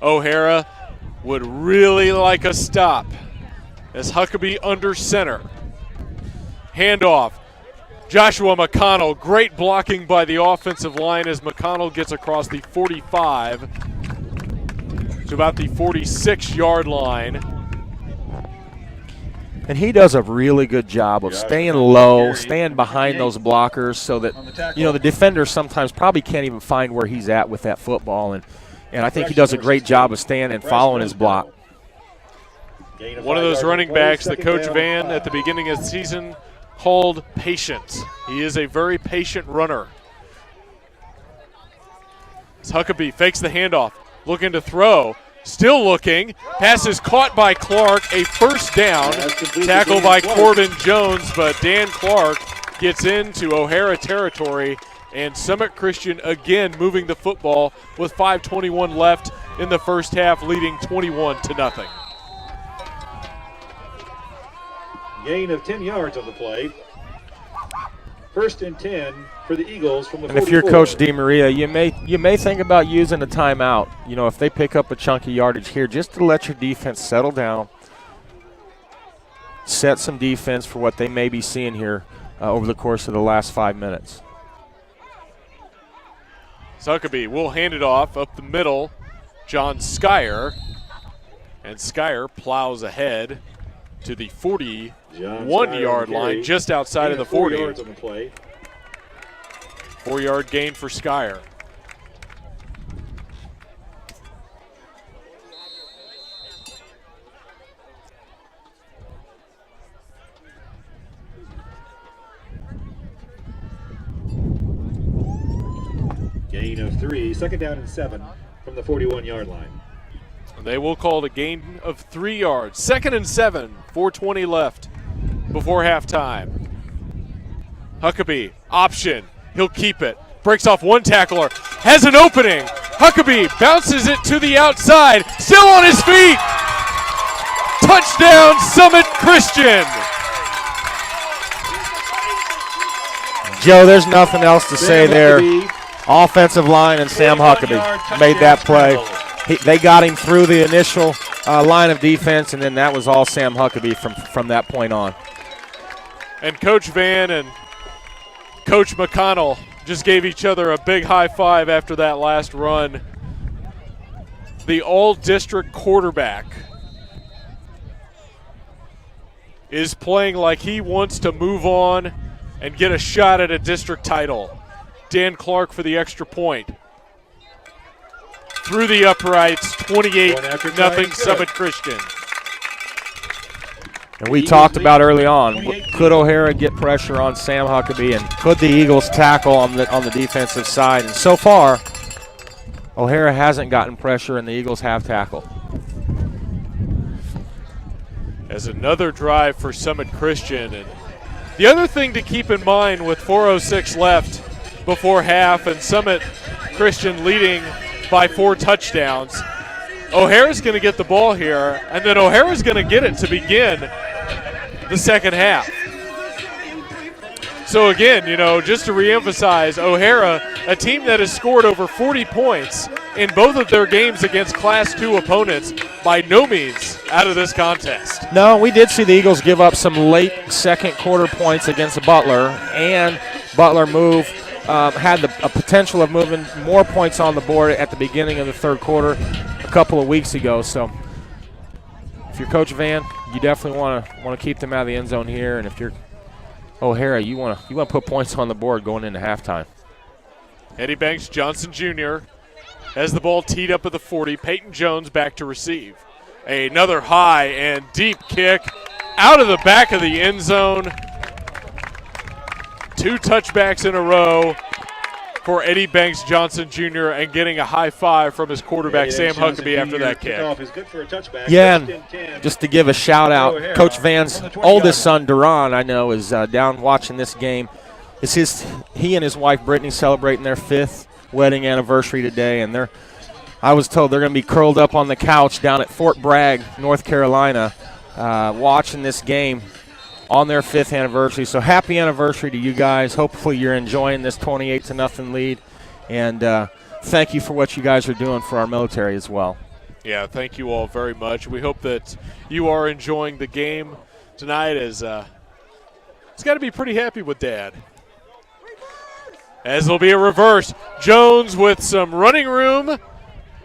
O'Hara would really like a stop as Huckabee under center. Handoff. Joshua McConnell, great blocking by the offensive line as McConnell gets across the 45 to about the 46-yard line. And he does a really good job of staying low, staying behind those blockers so that, the defenders sometimes probably can't even find where he's at with that football. And I think he does a great job of staying and following his block. One of those running backs that Coach Van at the beginning of the season called patient. He is a very patient runner. As Huckabee fakes the handoff, looking to throw. Still looking. Pass is caught by Clark. A first down. Tackle by Corbin Jones, but Dan Clark gets into O'Hara territory, and Summit Christian again moving the football with 5:21 left in the first half, leading 21-0. Gain of 10 yards on the play. 1st and 10 for the Eagles from the 44. And if you're Coach DeMaria, you may think about using a timeout. If they pick up a chunky yardage here, just to let your defense settle down, set some defense for what they may be seeing here over the course of the last 5 minutes. Huckabee will hand it off up the middle. John Skyer. And Skyer plows ahead to the 41-yard line, just outside of the 40. 4 yards on the play. 4-yard gain for Skyer. Gain of 3, 2nd down and 7 from the 41-yard line. They will call it a gain of 3 yards. 2nd and 7, 4:20 left before halftime. Huckabee, option. He'll keep it. Breaks off one tackler. Has an opening. Huckabee bounces it to the outside. Still on his feet. Touchdown, Summit Christian. Joe, there's nothing else to say there. Offensive line and Sam Huckabee made that play. They got him through the initial line of defense, and then that was all Sam Huckabee from that point on. And Coach Van and Coach McConnell just gave each other a big high five after that last run. The all-district quarterback is playing like he wants to move on and get a shot at a district title. Dan Clark for the extra point. Through the uprights, 28-0 Summit Christian. And we talked about early on, could O'Hara get pressure on Sam Huckabee, and could the Eagles tackle on the defensive side? And so far, O'Hara hasn't gotten pressure, and the Eagles have tackled. As another drive for Summit Christian. And the other thing to keep in mind with 4:06 left before half and Summit Christian leading by 4 touchdowns, O'Hara's going to get the ball here, and then O'Hara's going to get it to begin the second half. So again, just to reemphasize, O'Hara, a team that has scored over 40 points in both of their games against Class II opponents, by no means out of this contest. No, we did see the Eagles give up some late second quarter points against Butler, and Butler had a potential of moving more points on the board at the beginning of the third quarter a couple of weeks ago. So if you're Coach Van, you definitely want to keep them out of the end zone here, and if you're O'Hara, you want to put points on the board going into halftime. Eddie Banks Johnson Jr. has the ball teed up at the 40. Peyton Jones back to receive. Another high and deep kick out of the back of the end zone. 2 touchbacks in a row for Eddie Banks Johnson Jr. and getting a high five from his quarterback, Sam Huckabee, after that kick. Yeah, and just to give a shout out, Coach Van's oldest son, Duran, I know, is down watching this game. He and his wife, Brittany, celebrating their 5th wedding anniversary today, and I was told they're going to be curled up on the couch down at Fort Bragg, North Carolina, watching this game on their 5th anniversary. So happy anniversary to you guys. Hopefully you're enjoying this 28-0 lead, and thank you for what you guys are doing for our military as well. Yeah, thank you all very much. We hope that you are enjoying the game tonight, as it's got to be pretty happy with Dad. As it'll be a reverse. Jones with some running room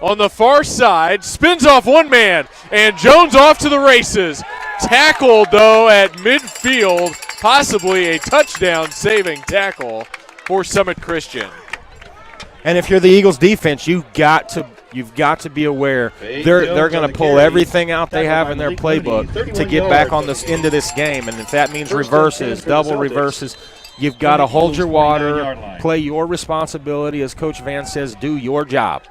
on the far side, spins off one man, and Jones off to the races. Tackled, though, at midfield, possibly a touchdown-saving tackle for Summit Christian. And if you're the Eagles defense, you've got to be aware they're going to pull everything out they have in their playbook to get back on into this game. And if that means reverses, double reverses, you've got to hold your water, play your responsibility. As Coach Van says, do your job.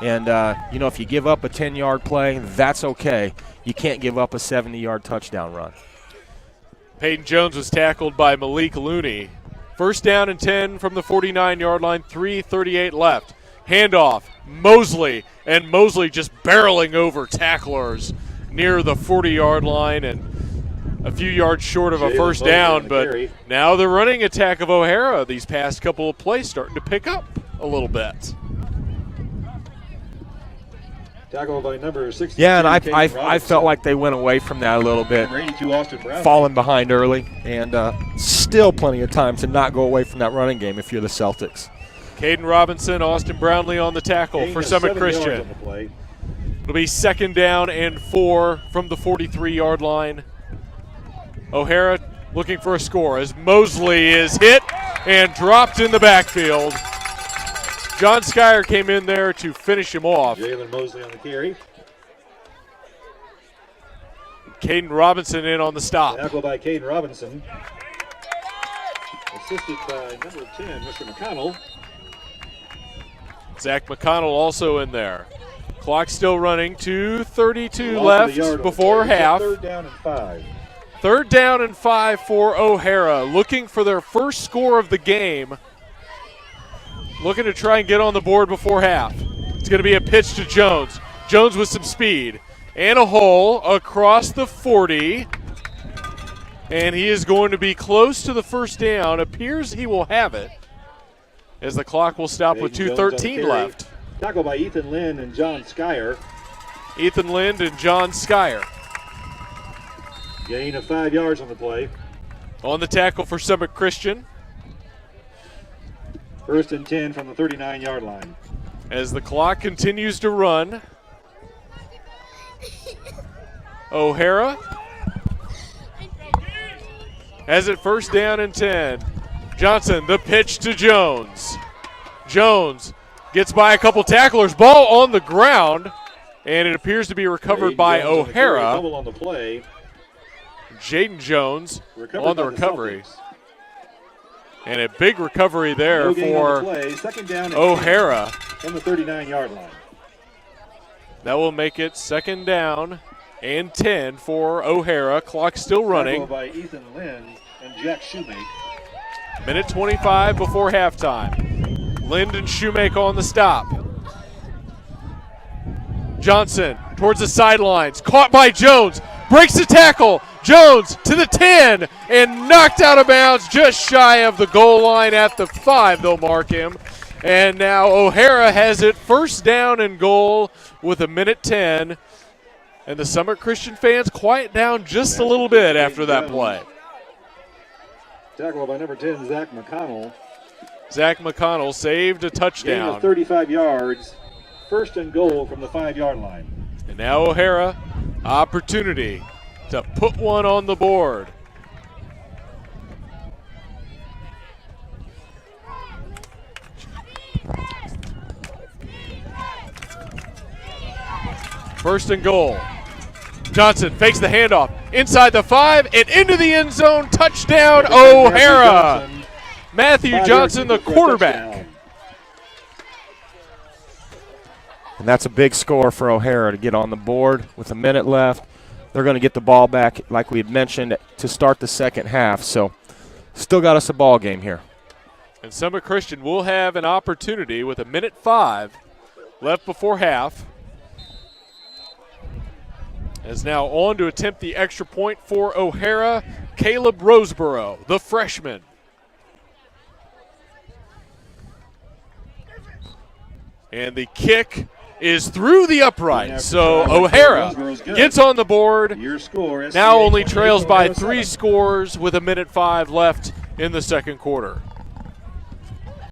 And, if you give up a 10-yard play, that's okay. You can't give up a 70-yard touchdown run. Peyton Jones was tackled by Malik Looney. First down and 10 from the 49-yard line, 3:38 left. Handoff, Mosley, and Mosley just barreling over tacklers near the 40-yard line and a few yards short of a first down. But now the running attack of O'Hara these past couple of plays starting to pick up a little bit. Tackle by number 62. Yeah, and I felt like they went away from that a little bit, falling behind early, and still plenty of time to not go away from that running game if you're the Celtics. Caden Robinson, Austin Brownlee on the tackle for Summit Christian. It'll be 2nd down and 4 from the 43-yard line. O'Hara looking for a score as Mosley is hit and dropped in the backfield. John Skyer came in there to finish him off. Jalen Mosley on the carry. Caden Robinson in on the stop. Tackle by Caden Robinson. Assisted by number 10, Mr. McConnell. Zach McConnell also in there. Clock still running. 2:32 left before half. 3rd down and 5. 3rd down and 5 for O'Hara. Looking for their first score of the game. Looking to try and get on the board before half. It's going to be a pitch to Jones. Jones with some speed. And a hole across the 40. And he is going to be close to the first down. Appears he will have it, as the clock will stop with 2:13 left. Tackle by Ethan Lind and John Skyer. Ethan Lind and John Skyer. Gain of 5 yards on the play. On the tackle for Summit Christian. 1st and 10 from the 39-yard line. As the clock continues to run, O'Hara has it 1st down and 10. Johnson, the pitch to Jones. Jones gets by a couple tacklers. Ball on the ground, and it appears to be recovered by O'Hara. Double on the play. Jaden Jones on the recovery. And a big recovery there for O'Hara. From the 39-yard line. That will make it 2nd down and 10 for O'Hara. Clock still running. Tackle by Ethan Lind and Jack Shoemake. Minute 25 before halftime. Lind and Shoemake on the stop. Johnson towards the sidelines. Caught by Jones. Breaks the tackle. Jones to the 10 and knocked out of bounds just shy of the goal line at the 5. They'll mark him. And now O'Hara has it 1st down and goal with a minute 10. And the Summit Christian fans quiet down just a little bit after that play. Tackle by number 10, Zach McConnell. Zach McConnell saved a touchdown. Gain of 35 yards. 1st and goal from the 5-yard line. And now O'Hara, opportunity to put one on the board. First and goal. Johnson fakes the handoff inside the 5 and into the end zone. Touchdown, O'Hara. Matthew Johnson, the quarterback. And that's a big score for O'Hara to get on the board with a minute left. They're going to get the ball back, like we had mentioned, to start the second half. So still got us a ball game here. And Summit Christian will have an opportunity with a minute 5 left before half. Is now on to attempt the extra point for O'Hara, Caleb Roseborough, the freshman. And the kick is through the upright. So O'Hara gets on the board. Your score, Now only trails by 3 scores with 1:05 left in the second quarter.